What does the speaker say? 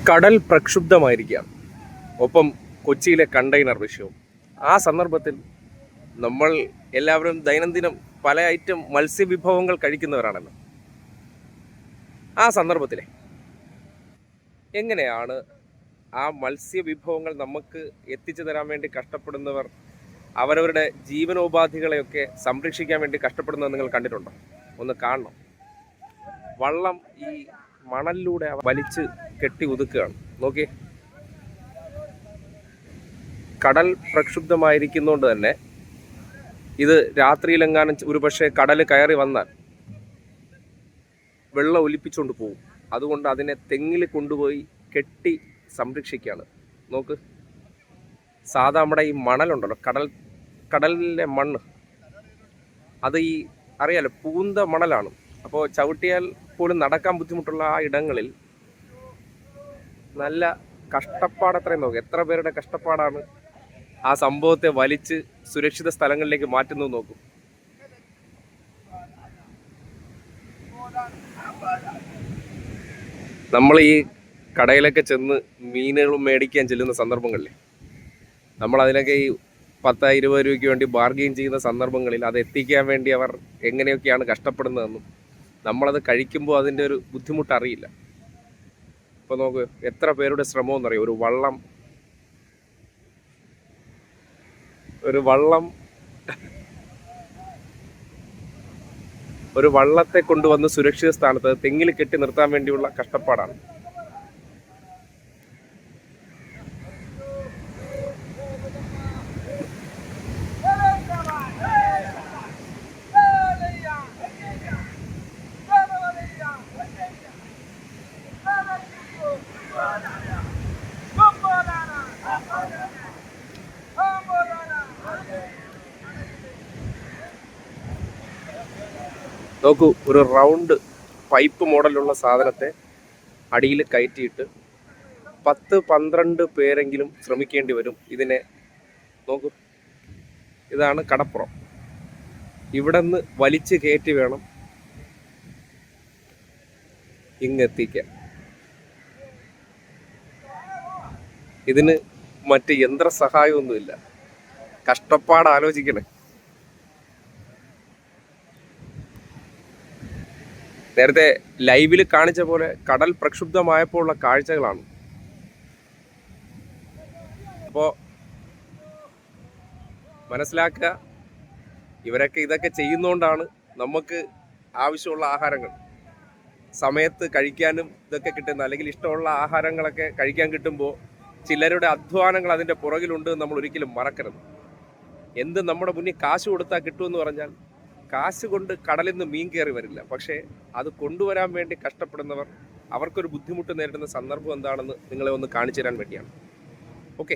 കടൽ പ്രക്ഷുബ്ധമായിരിക്കുകയാണ്. ഒപ്പം കൊച്ചിയിലെ കണ്ടെയ്നർ വിഷയവും. ആ സന്ദർഭത്തിൽ നമ്മൾ എല്ലാവരും ദൈനംദിനം പല ഐറ്റം മത്സ്യവിഭവങ്ങൾ കഴിക്കുന്നവരാണല്ലോ. ആ സന്ദർഭത്തിലെ എങ്ങനെയാണ് ആ മത്സ്യവിഭവങ്ങൾ നമുക്ക് എത്തിച്ചു തരാൻ വേണ്ടി കഷ്ടപ്പെടുന്നവർ അവരവരുടെ ജീവനോപാധികളെയൊക്കെ സംരക്ഷിക്കാൻ വേണ്ടി കഷ്ടപ്പെടുന്നത് നിങ്ങൾ കണ്ടിട്ടുണ്ടോ? ഒന്ന് കാണണം. വള്ളം ഈ മണലിലൂടെ വലിച്ച് കെട്ടി ഒതുക്കുകയാണ്. നോക്കിയേ, കടൽ പ്രക്ഷുബ്ധമായിരിക്കുന്നതുകൊണ്ട് തന്നെ ഇത് രാത്രിയിലെങ്ങാനും ഒരു പക്ഷേ കടൽ കയറി വന്നാൽ വെള്ളം ഒലിപ്പിച്ചുകൊണ്ട് പോകും. അതുകൊണ്ട് അതിനെ തെങ്ങിൽ കൊണ്ടുപോയി കെട്ടി സംരക്ഷിക്കുകയാണ്. നോക്ക്, സാധാ നമ്മുടെ ഈ മണലുണ്ടല്ലോ, കടലിലെ മണ്ണ്, അത് ഈ അറിയാലോ പൂന്ത മണലാണ്. അപ്പോൾ ചവിട്ടിയാൽ പോലും നടക്കാൻ ബുദ്ധിമുട്ടുള്ള ആ ഇടങ്ങളിൽ നല്ല കഷ്ടപ്പാടത്രയും നോക്കുക. എത്ര പേരുടെ കഷ്ടപ്പാടാണ് ആ സംഭവത്തെ വലിച്ച് സുരക്ഷിത സ്ഥലങ്ങളിലേക്ക് മാറ്റുന്നത് നോക്കും. നമ്മൾ ഈ കടയിലൊക്കെ ചെന്ന് മീനുകളും മേടിക്കാൻ ചെല്ലുന്ന സന്ദർഭങ്ങളിൽ നമ്മൾ അതിനൊക്കെ ഈ 10-20 രൂപയ്ക്ക് വേണ്ടി ബാർഗെയിൻ ചെയ്യുന്ന സന്ദർഭങ്ങളിൽ അത് എത്തിക്കാൻ വേണ്ടി അവർ എങ്ങനെയൊക്കെയാണ് കഷ്ടപ്പെടുന്നതെന്നും നമ്മളത് കഴിക്കുമ്പോൾ അതിൻ്റെ ഒരു ബുദ്ധിമുട്ട് അറിയില്ല. ഇപ്പോൾ നോക്ക്, എത്ര പേരുടെ ശ്രമമെന്ന് അറിയാം. ഒരു വള്ളത്തെ കൊണ്ടുവന്ന് സുരക്ഷിത സ്ഥാനത്ത് തെങ്ങിൽ കെട്ടി നിർത്താൻ വേണ്ടിയുള്ള കഷ്ടപ്പാടാണ്. നോക്കൂ, ഒരു റൗണ്ട് പൈപ്പ് മോഡലുള്ള സാധനത്തെ അടിയിൽ കയറ്റിയിട്ട് 10-12 പേരെങ്കിലും ശ്രമിക്കേണ്ടി വരും ഇതിനെ. നോക്കൂ, ഇതാണ് കടപ്പുറം. ഇവിടെ നിന്ന് വലിച്ച് കയറ്റി വേണം ഇങ്ങെത്തിക്കാൻ. ഇതിന് മറ്റ് യന്ത്ര സഹായമൊന്നുമില്ല. കഷ്ടപ്പാട് ആലോചിക്കണേ. നേരത്തെ ലൈവിൽ കാണിച്ച പോലെ കടൽ പ്രക്ഷുബ്ധമായപ്പോൾ ഉള്ള കാഴ്ചകളാണ്. അപ്പോൾ മനസ്സിലാക്കുക, ഇവരൊക്കെ ഇതൊക്കെ ചെയ്യുന്നതുകൊണ്ടാണ് നമുക്ക് ആവശ്യമുള്ള ആഹാരങ്ങൾ സമയത്ത് കഴിക്കാനും ഇതൊക്കെ കിട്ടുന്നത്. അല്ലെങ്കിൽ ഇഷ്ടമുള്ള ആഹാരങ്ങളൊക്കെ കഴിക്കാൻ കിട്ടുമ്പോൾ ചിലരുടെ അധ്വാനങ്ങൾ അതിൻ്റെ പുറകിലുണ്ട് നമ്മൾ ഒരിക്കലും മറക്കരുത്. എന്ത് നമ്മുടെ മുന്നിൽ കാശ് കൊടുത്താൽ കിട്ടുമെന്ന് പറഞ്ഞാൽ കാശ് കൊണ്ട് കടലിൽ നിന്ന് മീൻ കയറി വരില്ല. പക്ഷേ അത് കൊണ്ടുവരാൻ വേണ്ടി കഷ്ടപ്പെടുന്നവർ, അവർക്കൊരു ബുദ്ധിമുട്ട് നേരിടുന്ന സന്ദർഭം എന്താണെന്ന് നിങ്ങളെ ഒന്ന് കാണിച്ചു തരാൻ വേണ്ടിയാണ്. ഓക്കെ.